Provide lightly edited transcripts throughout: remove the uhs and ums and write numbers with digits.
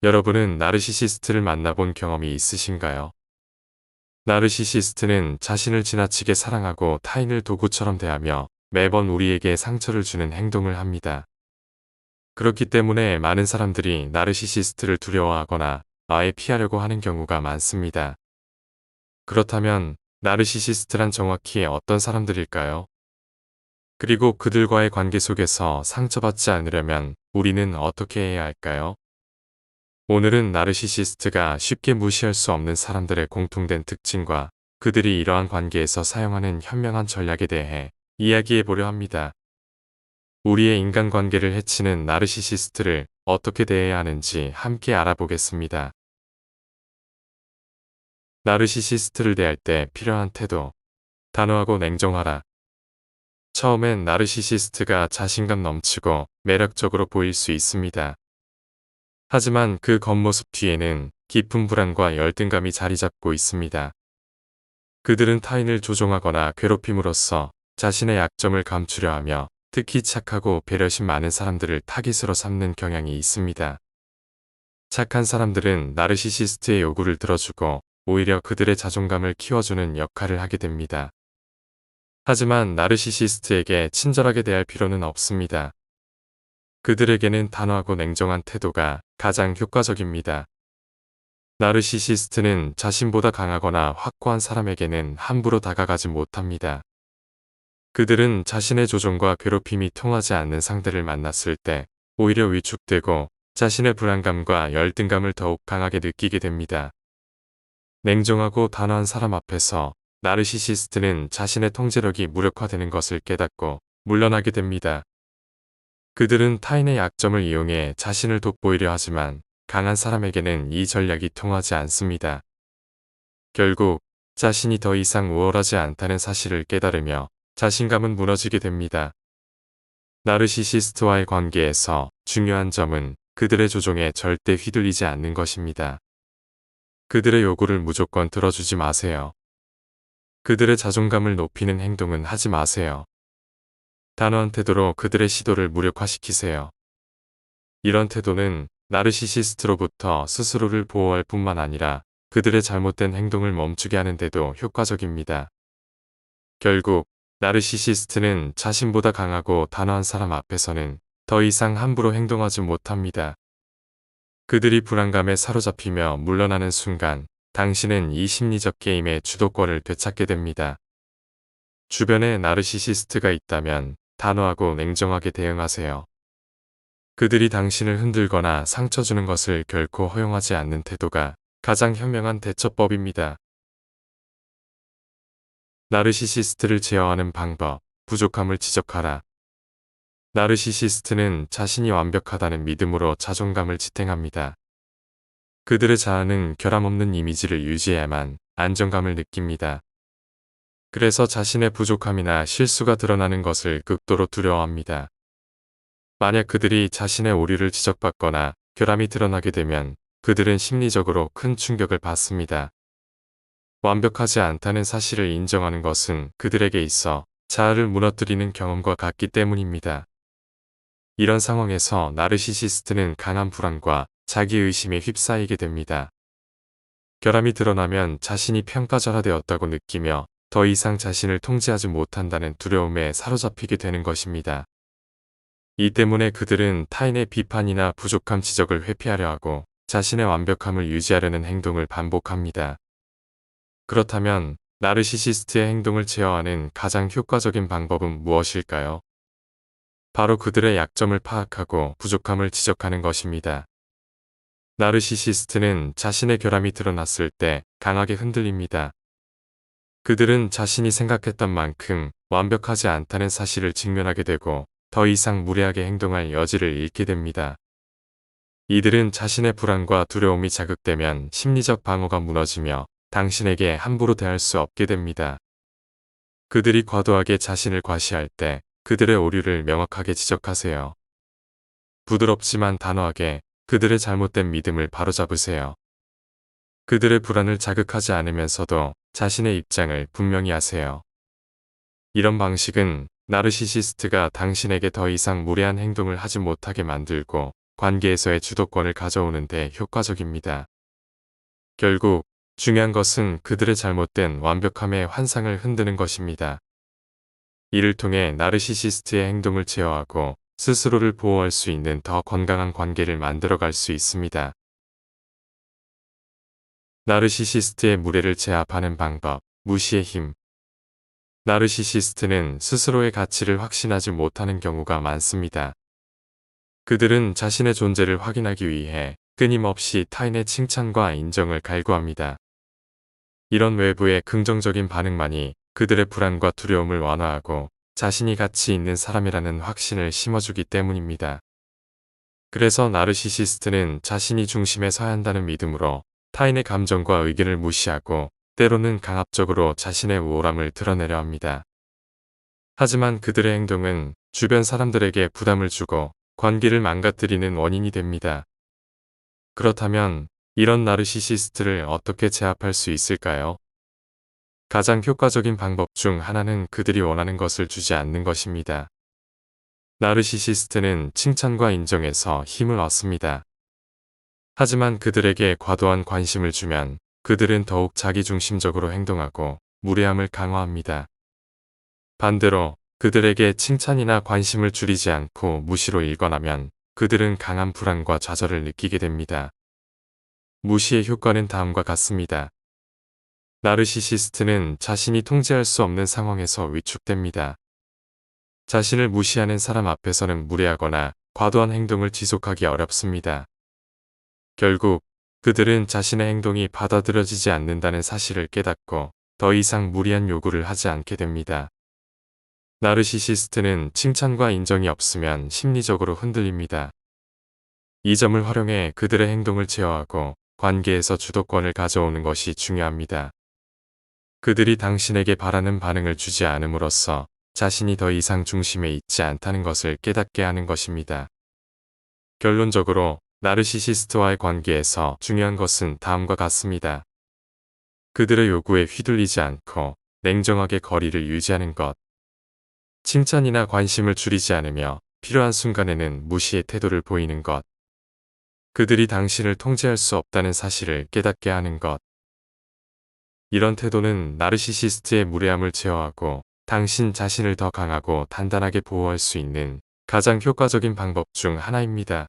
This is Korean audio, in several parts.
여러분은 나르시시스트를 만나본 경험이 있으신가요? 나르시시스트는 자신을 지나치게 사랑하고 타인을 도구처럼 대하며 매번 우리에게 상처를 주는 행동을 합니다. 그렇기 때문에 많은 사람들이 나르시시스트를 두려워하거나 아예 피하려고 하는 경우가 많습니다. 그렇다면 나르시시스트란 정확히 어떤 사람들일까요? 그리고 그들과의 관계 속에서 상처받지 않으려면 우리는 어떻게 해야 할까요? 오늘은 나르시시스트가 쉽게 무시할 수 없는 사람들의 공통된 특징과 그들이 이러한 관계에서 사용하는 현명한 전략에 대해 이야기해 보려 합니다. 우리의 인간관계를 해치는 나르시시스트를 어떻게 대해야 하는지 함께 알아보겠습니다. 나르시시스트를 대할 때 필요한 태도. 단호하고 냉정하라. 처음엔 나르시시스트가 자신감 넘치고 매력적으로 보일 수 있습니다. 하지만 그 겉모습 뒤에는 깊은 불안과 열등감이 자리 잡고 있습니다. 그들은 타인을 조종하거나 괴롭힘으로써 자신의 약점을 감추려 하며 특히 착하고 배려심 많은 사람들을 타깃으로 삼는 경향이 있습니다. 착한 사람들은 나르시시스트의 요구를 들어주고 오히려 그들의 자존감을 키워주는 역할을 하게 됩니다. 하지만 나르시시스트에게 친절하게 대할 필요는 없습니다. 그들에게는 단호하고 냉정한 태도가 가장 효과적입니다. 나르시시스트는 자신보다 강하거나 확고한 사람에게는 함부로 다가가지 못합니다. 그들은 자신의 조종과 괴롭힘이 통하지 않는 상대를 만났을 때 오히려 위축되고 자신의 불안감과 열등감을 더욱 강하게 느끼게 됩니다. 냉정하고 단호한 사람 앞에서 나르시시스트는 자신의 통제력이 무력화되는 것을 깨닫고 물러나게 됩니다. 그들은 타인의 약점을 이용해 자신을 돋보이려 하지만 강한 사람에게는 이 전략이 통하지 않습니다. 결국 자신이 더 이상 우월하지 않다는 사실을 깨달으며 자신감은 무너지게 됩니다. 나르시시스트와의 관계에서 중요한 점은 그들의 조종에 절대 휘둘리지 않는 것입니다. 그들의 요구를 무조건 들어주지 마세요. 그들의 자존감을 높이는 행동은 하지 마세요. 단호한 태도로 그들의 시도를 무력화시키세요. 이런 태도는 나르시시스트로부터 스스로를 보호할 뿐만 아니라 그들의 잘못된 행동을 멈추게 하는 데도 효과적입니다. 결국 나르시시스트는 자신보다 강하고 단호한 사람 앞에서는 더 이상 함부로 행동하지 못합니다. 그들이 불안감에 사로잡히며 물러나는 순간 당신은 이 심리적 게임의 주도권을 되찾게 됩니다. 주변에 나르시시스트가 있다면 단호하고 냉정하게 대응하세요. 그들이 당신을 흔들거나 상처 주는 것을 결코 허용하지 않는 태도가 가장 현명한 대처법입니다. 나르시시스트를 제어하는 방법, 부족함을 지적하라. 나르시시스트는 자신이 완벽하다는 믿음으로 자존감을 지탱합니다. 그들의 자아는 결함없는 이미지를 유지해야만 안정감을 느낍니다. 그래서 자신의 부족함이나 실수가 드러나는 것을 극도로 두려워합니다. 만약 그들이 자신의 오류를 지적받거나 결함이 드러나게 되면 그들은 심리적으로 큰 충격을 받습니다. 완벽하지 않다는 사실을 인정하는 것은 그들에게 있어 자아를 무너뜨리는 경험과 같기 때문입니다. 이런 상황에서 나르시시스트는 강한 불안과 자기의심에 휩싸이게 됩니다. 결함이 드러나면 자신이 평가절하되었다고 느끼며 더 이상 자신을 통제하지 못한다는 두려움에 사로잡히게 되는 것입니다. 이 때문에 그들은 타인의 비판이나 부족함 지적을 회피하려 하고 자신의 완벽함을 유지하려는 행동을 반복합니다. 그렇다면 나르시시스트의 행동을 제어하는 가장 효과적인 방법은 무엇일까요? 바로 그들의 약점을 파악하고 부족함을 지적하는 것입니다. 나르시시스트는 자신의 결함이 드러났을 때 강하게 흔들립니다. 그들은 자신이 생각했던 만큼 완벽하지 않다는 사실을 직면하게 되고 더 이상 무례하게 행동할 여지를 잃게 됩니다. 이들은 자신의 불안과 두려움이 자극되면 심리적 방어가 무너지며 당신에게 함부로 대할 수 없게 됩니다. 그들이 과도하게 자신을 과시할 때 그들의 오류를 명확하게 지적하세요. 부드럽지만 단호하게 그들의 잘못된 믿음을 바로잡으세요. 그들의 불안을 자극하지 않으면서도 자신의 입장을 분명히 하세요. 이런 방식은 나르시시스트가 당신에게 더 이상 무례한 행동을 하지 못하게 만들고 관계에서의 주도권을 가져오는 데 효과적입니다. 결국 중요한 것은 그들의 잘못된 완벽함의 환상을 흔드는 것입니다. 이를 통해 나르시시스트의 행동을 제어하고 스스로를 보호할 수 있는 더 건강한 관계를 만들어갈 수 있습니다. 나르시시스트의 무례를 제압하는 방법, 무시의 힘. 나르시시스트는 스스로의 가치를 확신하지 못하는 경우가 많습니다. 그들은 자신의 존재를 확인하기 위해 끊임없이 타인의 칭찬과 인정을 갈구합니다. 이런 외부의 긍정적인 반응만이 그들의 불안과 두려움을 완화하고 자신이 가치 있는 사람이라는 확신을 심어주기 때문입니다. 그래서 나르시시스트는 자신이 중심에 서야 한다는 믿음으로 타인의 감정과 의견을 무시하고 때로는 강압적으로 자신의 우월함을 드러내려 합니다. 하지만 그들의 행동은 주변 사람들에게 부담을 주고 관계를 망가뜨리는 원인이 됩니다. 그렇다면 이런 나르시시스트를 어떻게 제압할 수 있을까요? 가장 효과적인 방법 중 하나는 그들이 원하는 것을 주지 않는 것입니다. 나르시시스트는 칭찬과 인정에서 힘을 얻습니다. 하지만 그들에게 과도한 관심을 주면 그들은 더욱 자기중심적으로 행동하고 무례함을 강화합니다. 반대로 그들에게 칭찬이나 관심을 줄이지 않고 무시로 일관하면 그들은 강한 불안과 좌절을 느끼게 됩니다. 무시의 효과는 다음과 같습니다. 나르시시스트는 자신이 통제할 수 없는 상황에서 위축됩니다. 자신을 무시하는 사람 앞에서는 무례하거나 과도한 행동을 지속하기 어렵습니다. 결국 그들은 자신의 행동이 받아들여지지 않는다는 사실을 깨닫고 더 이상 무리한 요구를 하지 않게 됩니다. 나르시시스트는 칭찬과 인정이 없으면 심리적으로 흔들립니다. 이 점을 활용해 그들의 행동을 제어하고 관계에서 주도권을 가져오는 것이 중요합니다. 그들이 당신에게 바라는 반응을 주지 않음으로써 자신이 더 이상 중심에 있지 않다는 것을 깨닫게 하는 것입니다. 결론적으로 나르시시스트와의 관계에서 중요한 것은 다음과 같습니다. 그들의 요구에 휘둘리지 않고 냉정하게 거리를 유지하는 것. 칭찬이나 관심을 줄이지 않으며 필요한 순간에는 무시의 태도를 보이는 것. 그들이 당신을 통제할 수 없다는 사실을 깨닫게 하는 것. 이런 태도는 나르시시스트의 무례함을 제어하고 당신 자신을 더 강하고 단단하게 보호할 수 있는 가장 효과적인 방법 중 하나입니다.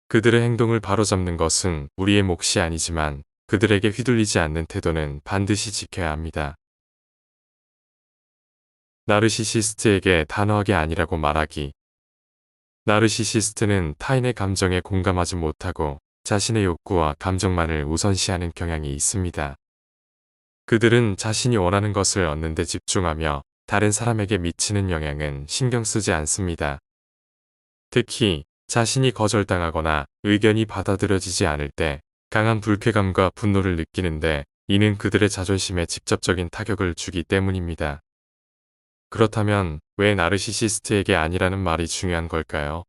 그들의 행동을 바로잡는 것은 우리의 몫이 아니지만 그들에게 휘둘리지 않는 태도는 반드시 지켜야 합니다. 나르시시스트에게 단호하게 아니라고 말하기. 나르시시스트는 타인의 감정에 공감하지 못하고 자신의 욕구와 감정만을 우선시하는 경향이 있습니다. 그들은 자신이 원하는 것을 얻는 데 집중하며 다른 사람에게 미치는 영향은 신경 쓰지 않습니다. 특히 자신이 거절당하거나 의견이 받아들여지지 않을 때 강한 불쾌감과 분노를 느끼는데 이는 그들의 자존심에 직접적인 타격을 주기 때문입니다. 그렇다면 왜 나르시시스트에게 아니라는 말이 중요한 걸까요?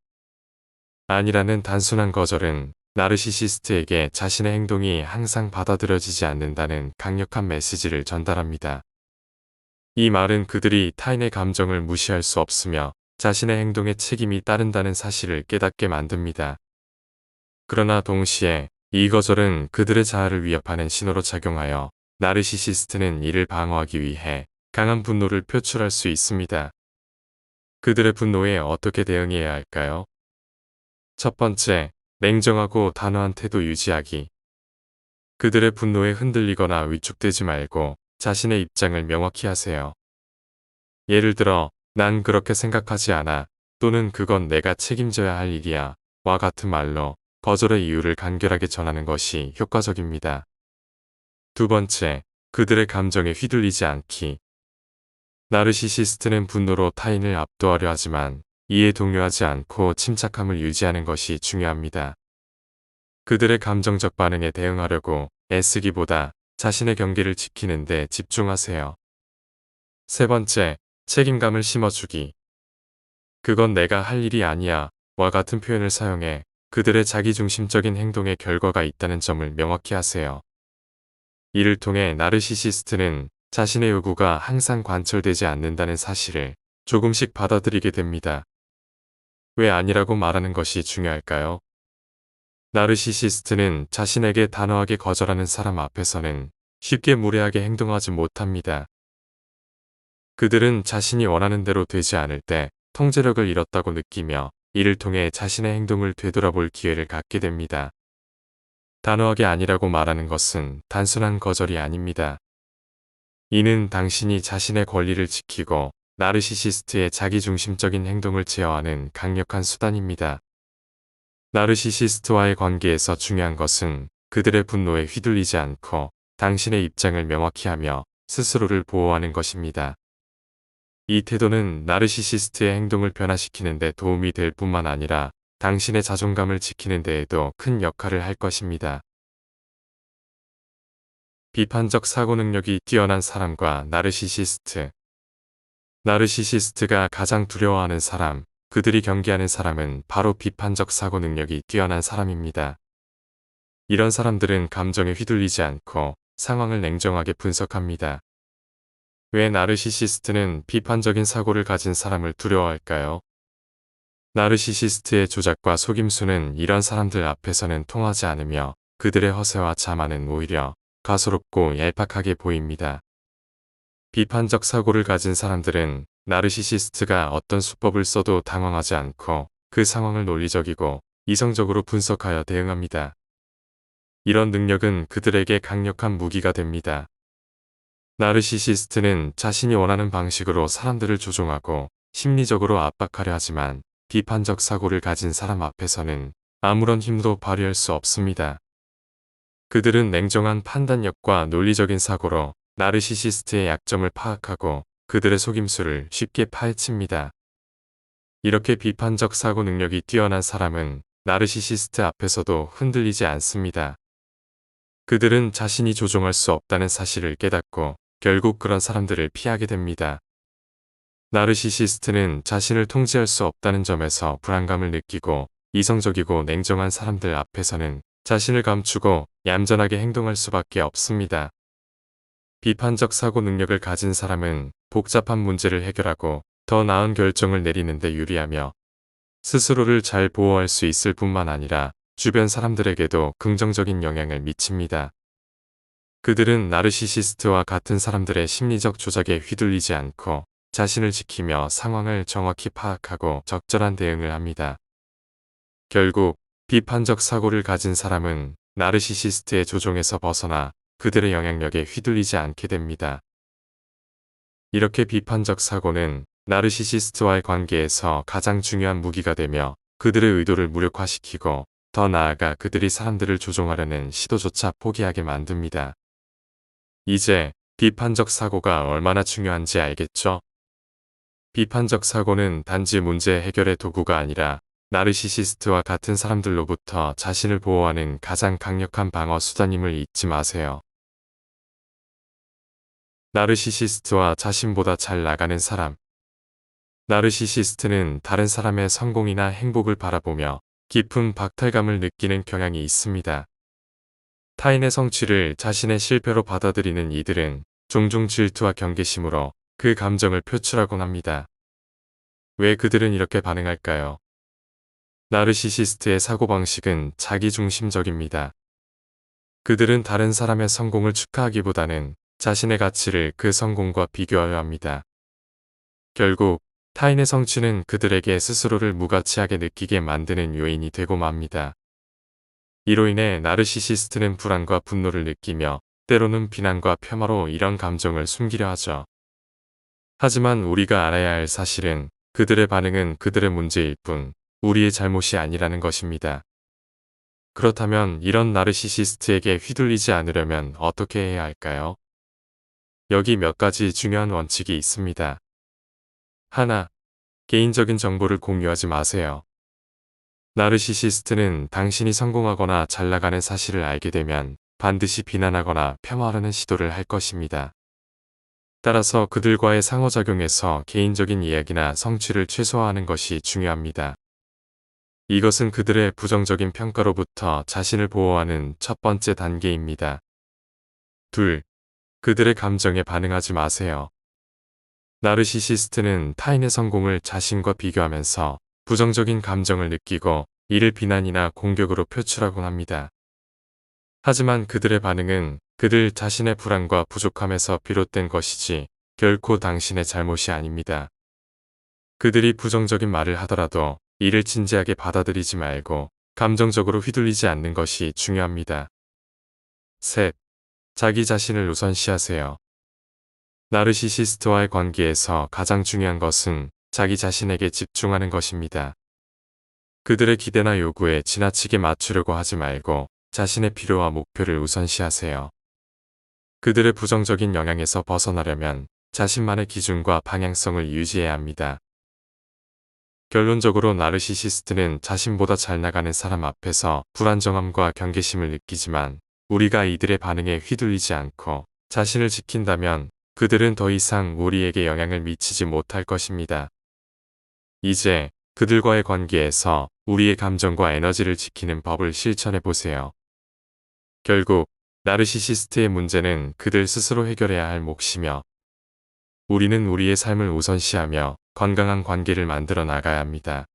아니라는 단순한 거절은 나르시시스트에게 자신의 행동이 항상 받아들여지지 않는다는 강력한 메시지를 전달합니다. 이 말은 그들이 타인의 감정을 무시할 수 없으며 자신의 행동에 책임이 따른다는 사실을 깨닫게 만듭니다. 그러나 동시에 이 거절은 그들의 자아를 위협하는 신호로 작용하여 나르시시스트는 이를 방어하기 위해 강한 분노를 표출할 수 있습니다. 그들의 분노에 어떻게 대응해야 할까요? 첫 번째, 냉정하고 단호한 태도 유지하기. 그들의 분노에 흔들리거나 위축되지 말고 자신의 입장을 명확히 하세요. 예를 들어, 난 그렇게 생각하지 않아, 또는 그건 내가 책임져야 할 일이야, 와 같은 말로 거절의 이유를 간결하게 전하는 것이 효과적입니다. 두 번째, 그들의 감정에 휘둘리지 않기. 나르시시스트는 분노로 타인을 압도하려 하지만 이에 동요하지 않고 침착함을 유지하는 것이 중요합니다. 그들의 감정적 반응에 대응하려고 애쓰기보다 자신의 경계를 지키는 데 집중하세요. 세 번째, 책임감을 심어주기. 그건 내가 할 일이 아니야, 와 같은 표현을 사용해 그들의 자기중심적인 행동에 결과가 있다는 점을 명확히 하세요. 이를 통해 나르시시스트는 자신의 요구가 항상 관철되지 않는다는 사실을 조금씩 받아들이게 됩니다. 왜 아니라고 말하는 것이 중요할까요? 나르시시스트는 자신에게 단호하게 거절하는 사람 앞에서는 쉽게 무례하게 행동하지 못합니다. 그들은 자신이 원하는 대로 되지 않을 때 통제력을 잃었다고 느끼며 이를 통해 자신의 행동을 되돌아볼 기회를 갖게 됩니다. 단호하게 아니라고 말하는 것은 단순한 거절이 아닙니다. 이는 당신이 자신의 권리를 지키고 나르시시스트의 자기중심적인 행동을 제어하는 강력한 수단입니다. 나르시시스트와의 관계에서 중요한 것은 그들의 분노에 휘둘리지 않고 당신의 입장을 명확히 하며 스스로를 보호하는 것입니다. 이 태도는 나르시시스트의 행동을 변화시키는 데 도움이 될 뿐만 아니라 당신의 자존감을 지키는 데에도 큰 역할을 할 것입니다. 비판적 사고 능력이 뛰어난 사람과 나르시시스트. 나르시시스트가 가장 두려워하는 사람, 그들이 경계하는 사람은 바로 비판적 사고 능력이 뛰어난 사람입니다. 이런 사람들은 감정에 휘둘리지 않고 상황을 냉정하게 분석합니다. 왜 나르시시스트는 비판적인 사고를 가진 사람을 두려워할까요? 나르시시스트의 조작과 속임수는 이런 사람들 앞에서는 통하지 않으며 그들의 허세와 자만은 오히려 가소롭고 얄팍하게 보입니다. 비판적 사고를 가진 사람들은 나르시시스트가 어떤 수법을 써도 당황하지 않고 그 상황을 논리적이고 이성적으로 분석하여 대응합니다. 이런 능력은 그들에게 강력한 무기가 됩니다. 나르시시스트는 자신이 원하는 방식으로 사람들을 조종하고 심리적으로 압박하려 하지만 비판적 사고를 가진 사람 앞에서는 아무런 힘도 발휘할 수 없습니다. 그들은 냉정한 판단력과 논리적인 사고로 나르시시스트의 약점을 파악하고 그들의 속임수를 쉽게 파헤칩니다. 이렇게 비판적 사고 능력이 뛰어난 사람은 나르시시스트 앞에서도 흔들리지 않습니다. 그들은 자신이 조종할 수 없다는 사실을 깨닫고 결국 그런 사람들을 피하게 됩니다. 나르시시스트는 자신을 통제할 수 없다는 점에서 불안감을 느끼고 이성적이고 냉정한 사람들 앞에서는 자신을 감추고 얌전하게 행동할 수밖에 없습니다. 비판적 사고 능력을 가진 사람은 복잡한 문제를 해결하고 더 나은 결정을 내리는 데 유리하며 스스로를 잘 보호할 수 있을 뿐만 아니라 주변 사람들에게도 긍정적인 영향을 미칩니다. 그들은 나르시시스트와 같은 사람들의 심리적 조작에 휘둘리지 않고 자신을 지키며 상황을 정확히 파악하고 적절한 대응을 합니다. 결국 비판적 사고를 가진 사람은 나르시시스트의 조종에서 벗어나 그들의 영향력에 휘둘리지 않게 됩니다. 이렇게 비판적 사고는 나르시시스트와의 관계에서 가장 중요한 무기가 되며 그들의 의도를 무력화시키고 더 나아가 그들이 사람들을 조종하려는 시도조차 포기하게 만듭니다. 이제 비판적 사고가 얼마나 중요한지 알겠죠? 비판적 사고는 단지 문제 해결의 도구가 아니라 나르시시스트와 같은 사람들로부터 자신을 보호하는 가장 강력한 방어 수단임을 잊지 마세요. 나르시시스트와 자신보다 잘 나가는 사람. 나르시시스트는 다른 사람의 성공이나 행복을 바라보며 깊은 박탈감을 느끼는 경향이 있습니다. 타인의 성취를 자신의 실패로 받아들이는 이들은 종종 질투와 경계심으로 그 감정을 표출하곤 합니다. 왜 그들은 이렇게 반응할까요? 나르시시스트의 사고방식은 자기중심적입니다. 그들은 다른 사람의 성공을 축하하기보다는 자신의 가치를 그 성공과 비교하려 합니다. 결국 타인의 성취는 그들에게 스스로를 무가치하게 느끼게 만드는 요인이 되고 맙니다. 이로 인해 나르시시스트는 불안과 분노를 느끼며 때로는 비난과 폄하로 이런 감정을 숨기려 하죠. 하지만 우리가 알아야 할 사실은 그들의 반응은 그들의 문제일 뿐 우리의 잘못이 아니라는 것입니다. 그렇다면 이런 나르시시스트에게 휘둘리지 않으려면 어떻게 해야 할까요? 여기 몇 가지 중요한 원칙이 있습니다. 하나, 개인적인 정보를 공유하지 마세요. 나르시시스트는 당신이 성공하거나 잘 나가는 사실을 알게 되면 반드시 비난하거나 폄하하려는 시도를 할 것입니다. 따라서 그들과의 상호작용에서 개인적인 이야기나 성취를 최소화하는 것이 중요합니다. 이것은 그들의 부정적인 평가로부터 자신을 보호하는 첫 번째 단계입니다. 둘, 그들의 감정에 반응하지 마세요. 나르시시스트는 타인의 성공을 자신과 비교하면서 부정적인 감정을 느끼고 이를 비난이나 공격으로 표출하곤 합니다. 하지만 그들의 반응은 그들 자신의 불안과 부족함에서 비롯된 것이지 결코 당신의 잘못이 아닙니다. 그들이 부정적인 말을 하더라도 이를 진지하게 받아들이지 말고 감정적으로 휘둘리지 않는 것이 중요합니다. 셋. 자기 자신을 우선시하세요. 나르시시스트와의 관계에서 가장 중요한 것은 자기 자신에게 집중하는 것입니다. 그들의 기대나 요구에 지나치게 맞추려고 하지 말고 자신의 필요와 목표를 우선시하세요. 그들의 부정적인 영향에서 벗어나려면 자신만의 기준과 방향성을 유지해야 합니다. 결론적으로 나르시시스트는 자신보다 잘 나가는 사람 앞에서 불안정함과 경계심을 느끼지만 우리가 이들의 반응에 휘둘리지 않고 자신을 지킨다면 그들은 더 이상 우리에게 영향을 미치지 못할 것입니다. 이제 그들과의 관계에서 우리의 감정과 에너지를 지키는 법을 실천해 보세요. 결국 나르시시스트의 문제는 그들 스스로 해결해야 할 몫이며 우리는 우리의 삶을 우선시하며 건강한 관계를 만들어 나가야 합니다.